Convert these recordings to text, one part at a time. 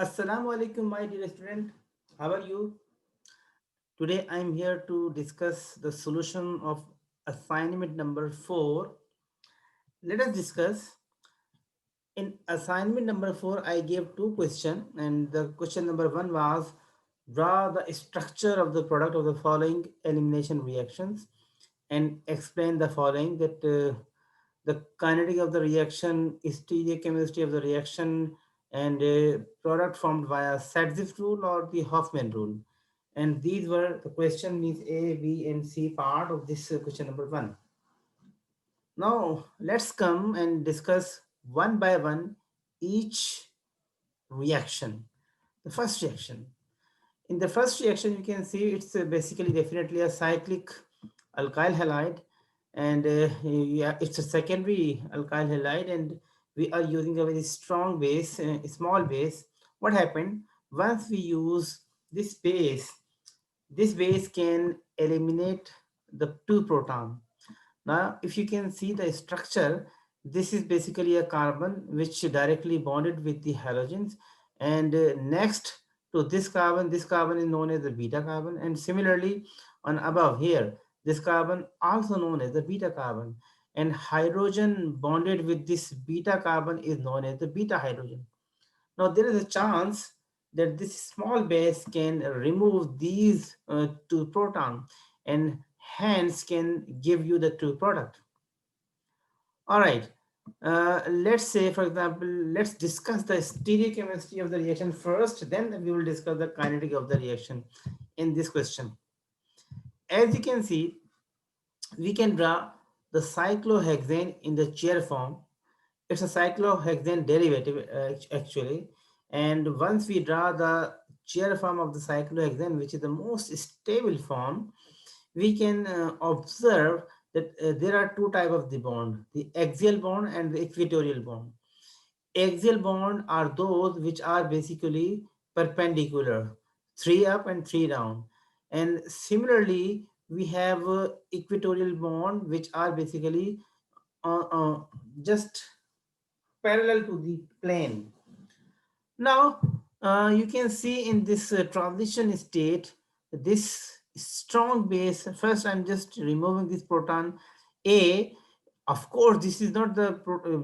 Assalamu alaikum, my dear student. How are you? Today I am here to discuss the solution of assignment number 4. Let us discuss. In assignment number 4, I gave two questions, and the question number 1 was draw the structure of the product of the following elimination reactions and explain the following that the kinetic of the reaction, stereochemistry of the reaction, and product formed via Zaitsev rule or the Hofmann rule. And these were the question means A, B, and C part of this question number 1. Now let's come and discuss one by one each reaction. The first reaction. In the first reaction, you can see it's basically definitely a cyclic alkyl halide, and yeah, it's a secondary alkyl halide, and we are using a very strong base, small base. What happened once we use this base? This base can eliminate the two proton. Now, if you can see the structure, this is basically a carbon which directly bonded with the halogens. And next to this carbon is known as the beta carbon. And similarly, on above here, this carbon also known as the beta carbon. And hydrogen bonded with this beta carbon is known as the beta hydrogen. Now, there is a chance that this small base can remove these two proton and hence can give you the two product. All right. Let's say, for example, let's discuss the stereochemistry of the reaction first, then we will discuss the kinetic of the reaction in this question. As you can see, we can draw the cyclohexane in the chair form. It's a cyclohexane derivative actually. And once we draw the chair form of the cyclohexane, which is the most stable form, we can observe that there are two types of the bond, the axial bond and the equatorial bond. Axial bond are those which are basically perpendicular, three up and three down. And similarly, we have equatorial bond which are basically just parallel to the plane. Now, you can see in this transition state, this strong base, first I'm just removing this proton A. Of course, this is not the,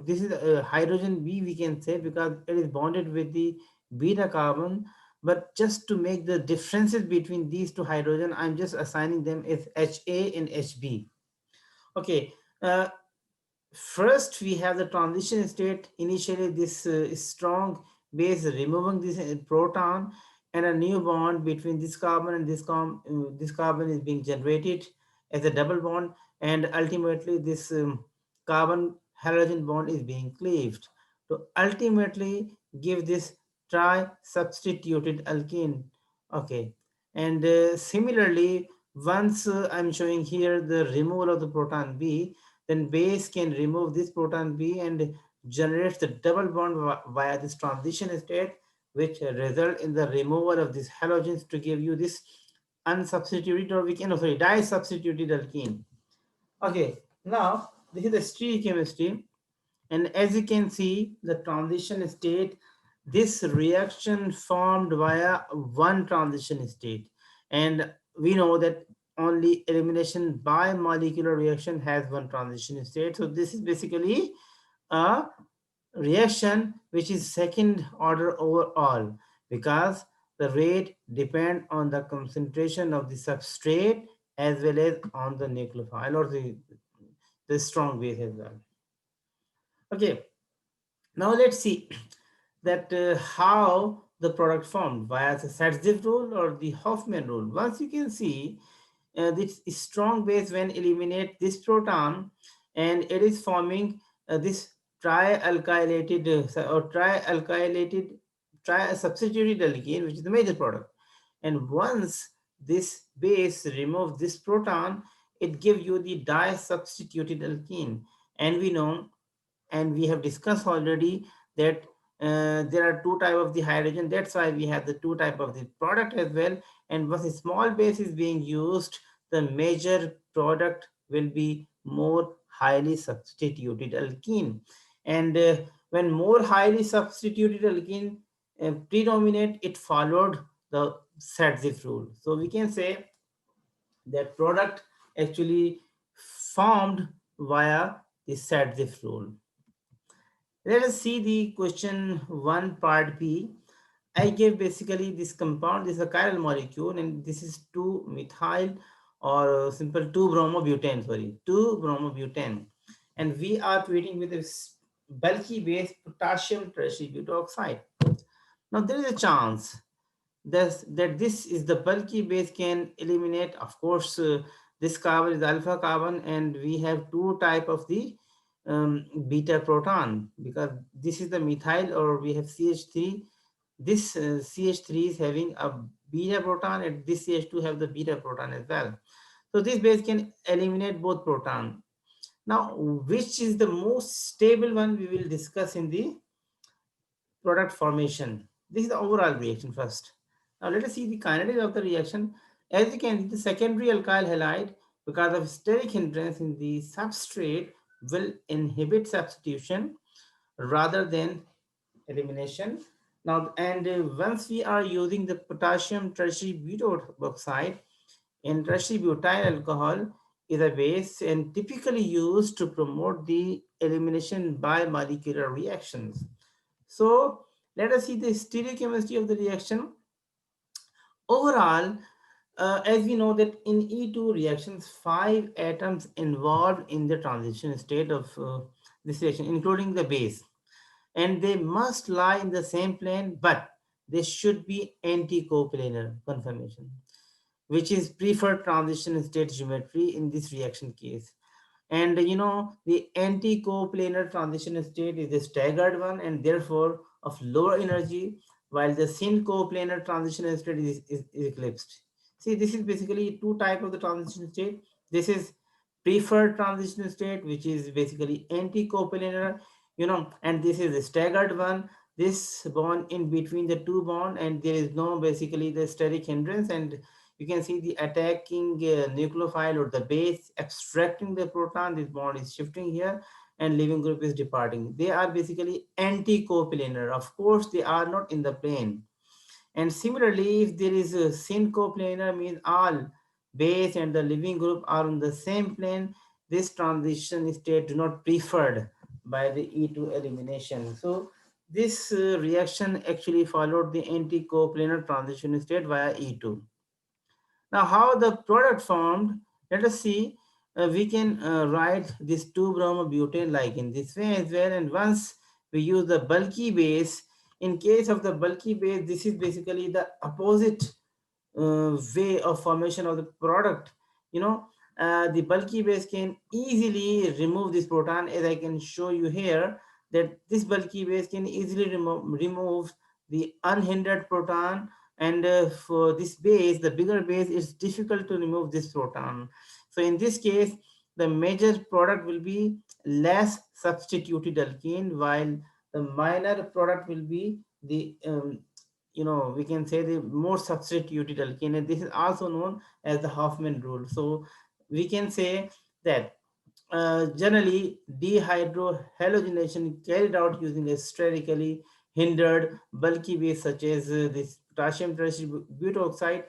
this is hydrogen B we can say because it is bonded with the beta carbon. But just to make the differences between these two hydrogen, I'm just assigning them as HA and HB. Okay, uh, first we have the transition state. Initially this strong base removing this proton, and a new bond between this carbon and this carbon is being generated as a double bond, and ultimately this carbon halogen bond is being cleaved to ultimately give this tri substituted alkene. Okay, and similarly, once I'm showing here the removal of the proton B, then base can remove this proton B and generates the double bond via this transition state, which result in the removal of these halogens to give you this unsubstituted, or we can also di-substituted alkene. Okay, now this is the stereochemistry, and as you can see, the transition state, this reaction formed via one transition state. And we know that only elimination by molecular reaction has one transition state. So this is basically a reaction which is second order overall, because the rate depend on the concentration of the substrate as well as on the nucleophile or the strong base as well. Okay, now let's see that how the product formed via the Zaitsev rule or the Hofmann rule. Once you can see this strong base when eliminate this proton, and it is forming this trialkylated or tri-substituted alkene, which is the major product. And once this base remove this proton, it gives you the di-substituted alkene. And we know, and we have discussed already, that there are two type of the hydrogen. That's why we have the two type of the product as well. And once a small base is being used, the major product will be more highly substituted alkene. And when more highly substituted alkene predominate, it followed the Zaitsev rule. So we can say that product actually formed via the Zaitsev rule. Let us see the question 1 part B. I gave basically this compound, this is a chiral molecule, and this is 2-methyl or simple 2-bromobutane, sorry, 2-bromobutane. And we are treating with this bulky base potassium tertiary butoxide. Now there is a chance that this is the bulky base can eliminate, of course, this carbon is alpha carbon, and we have two type of the beta proton, because this is the methyl, or we have CH3. This CH3 is having a beta proton, and this CH2 have the beta proton as well. So this base can eliminate both proton. Now, which is the most stable one, we will discuss in the product formation. This is the overall reaction first. Now let us see the kinetics of the reaction. As you can see, the secondary alkyl halide, because of steric hindrance in the substrate, will inhibit substitution rather than elimination. Now, and once we are using the potassium tertiary butoxide, and tertiary butyl alcohol is a base and typically used to promote the elimination by molecular reactions. So let us see the stereochemistry of the reaction. Overall, as we know that in E2 reactions, 5 atoms involved in the transition state of this reaction, including the base, and they must lie in the same plane, but they should be anti-coplanar conformation, which is preferred transition state geometry in this reaction case. And the anti-coplanar transition state is the staggered one and therefore of lower energy, while the syn coplanar transition state is eclipsed. See, this is basically two type of the transition state. This is preferred transition state, which is basically anti-coplanar, and this is the staggered one. This bond in between the two bond, and there is no basically the steric hindrance, and you can see the attacking nucleophile or the base extracting the proton. This bond is shifting here and leaving group is departing. They are basically anti-coplanar. Of course, they are not in the plane. And similarly, if there is a syn coplanar, means all base and the leaving group are on the same plane, this transition state do not preferred by the E2 elimination. So this reaction actually followed the anti-coplanar transition state via E2. Now, how the product formed, let us see. We can write this 2-bromobutane like in this way as well. And once we use the bulky base, in case of the bulky base, this is basically the opposite way of formation of the product. The bulky base can easily remove this proton, as I can show you here, that this bulky base can easily remove the unhindered proton, and for this base, the bigger base, it's difficult to remove this proton. So in this case, the major product will be less substituted alkene, while the minor product will be the we can say the more substituted alkene, and this is also known as the Hofmann rule. So we can say that generally dehydrohalogenation carried out using a sterically hindered bulky base such as this potassium tertiary butoxide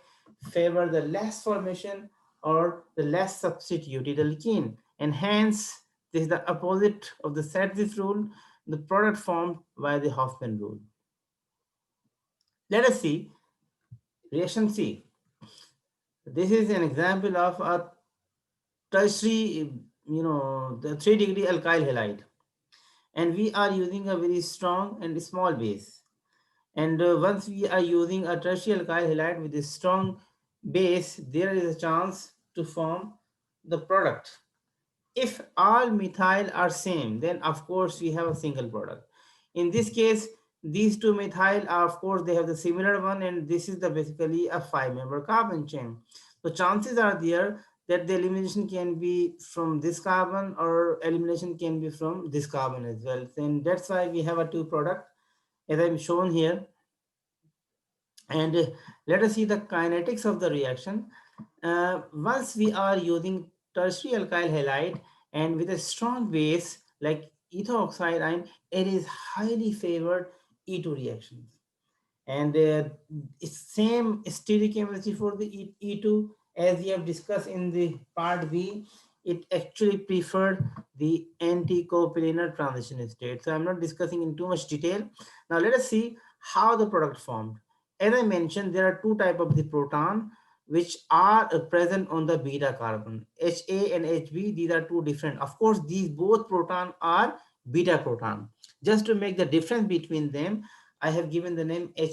favor the less formation or the less substituted alkene, and hence this is the opposite of the Zaitsev rule, the product formed by the Hofmann rule. Let us see reaction C. This is an example of a tertiary, the 3-degree alkyl halide. And we are using a very strong and small base. And once we are using a tertiary alkyl halide with a strong base, there is a chance to form the product. If all methyl are same, then of course we have a single product. In this case, these two methyl are, of course, they have the similar one, and this is the basically a 5-member carbon chain. So chances are there that the elimination can be from this carbon, or elimination can be from this carbon as well. And that's why we have a two product as I'm shown here. And let us see the kinetics of the reaction. Once we are using tertiary alkyl halide and with a strong base like ether oxide ion, it is highly favored E2 reactions. and it's same stereochemistry for the E2 as we have discussed in the part B. It actually preferred the anti-coplanar transition state. So I'm not discussing in too much detail. Now let us see how the product formed. As I mentioned, there are two types of the proton which are present on the beta carbon. Ha and Hb, these are two different. Of course, these both proton are beta proton. Just to make the difference between them, I have given the name Ha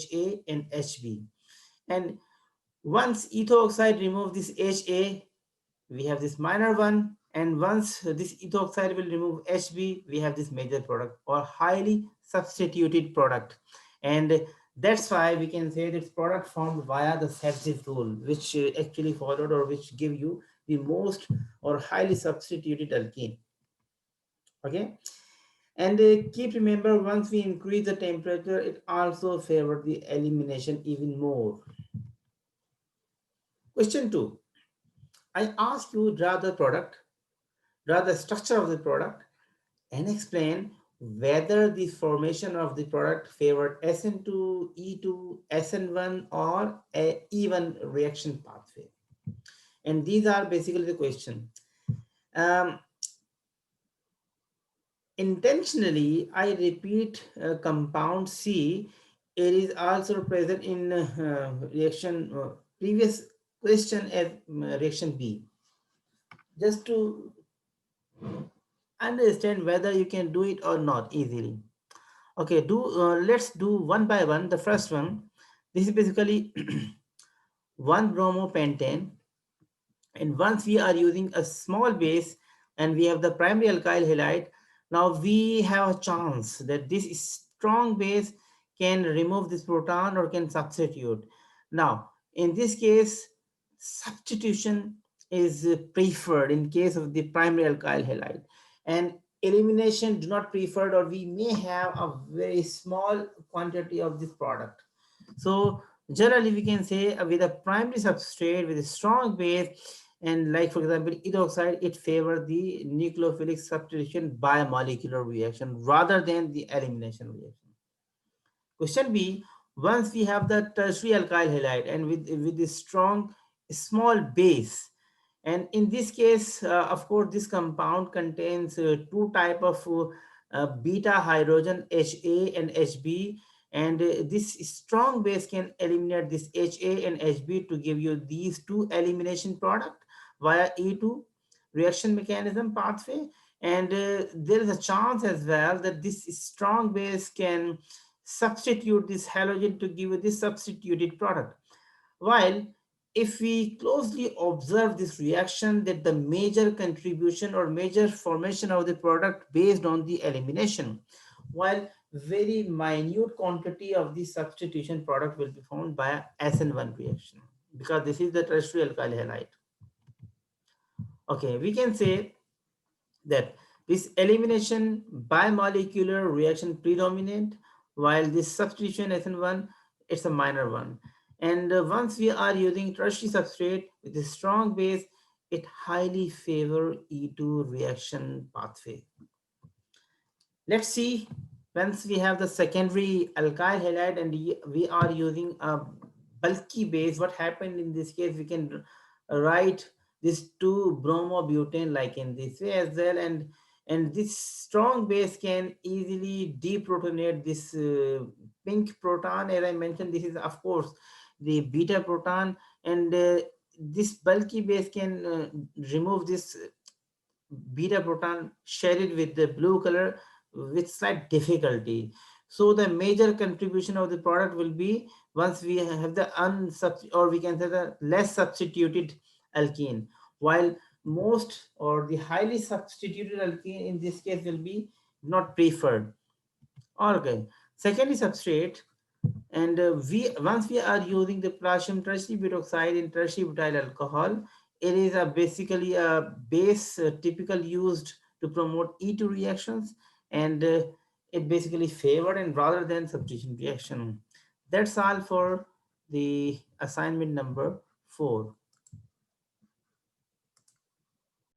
and Hb. And once etho oxide remove this Ha, we have this minor one. And once this etho oxide will remove Hb, we have this major product or highly substituted product. And that's why we can say this product formed via the Zaitsev rule, which actually followed or which give you the most or highly substituted alkene. Okay. And keep remember, once we increase the temperature, it also favors the elimination even more. Question 2. I ask you draw the product, draw the structure of the product, and explain whether the formation of the product favored SN2, E2, SN1, or a even reaction pathway. And these are basically the question. Um, Intentionally, I repeat compound C. It is also present in reaction previous question as reaction B. Just to understand whether you can do it or not easily. Okay, let's do one by one. The first one, this is basically one bromopentane, and once we are using a small base and we have the primary alkyl halide, now we have a chance that this strong base can remove this proton or can substitute. Now in this case, substitution is preferred in case of the primary alkyl halide, and elimination do not preferred, or we may have a very small quantity of this product. So generally we can say with a primary substrate with a strong base, and like for example ethoxide, it favors the nucleophilic substitution by molecular reaction rather than the elimination reaction. Question B, once we have the tertiary alkyl halide and with this strong small base, and in this case, of course, this compound contains two type of beta hydrogen Ha and Hb, and this strong base can eliminate this Ha and Hb to give you these two elimination product via E2 reaction mechanism pathway. And there is a chance as well that this strong base can substitute this halogen to give you this substituted product. While if we closely observe this reaction, that the major contribution or major formation of the product based on the elimination, while very minute quantity of the substitution product will be found by SN1 reaction, because this is the tertiary alkyl halide. Okay, we can say that this elimination bimolecular reaction predominant, while this substitution SN1, it's a minor one. And once we are using tertiary substrate with a strong base, it highly favor E2 reaction pathway. Let's see, once we have the secondary alkyl halide and we are using a bulky base, what happened in this case, we can write this 2-bromobutane like in this way as well, and this strong base can easily deprotonate this pink proton. As I mentioned, this is of course the beta proton, and this bulky base can remove this beta proton shaded with the blue color with slight difficulty. So the major contribution of the product will be once we have the or we can say the less substituted alkene, while most or the highly substituted alkene in this case will be not preferred. Okay, secondly substrate, and we once we are using the potassium tertiary butoxide in tertiary butyl alcohol, it is a basically a base typical used to promote E2 reactions, and it basically favored and rather than substitution reaction. That's all for the assignment number 4.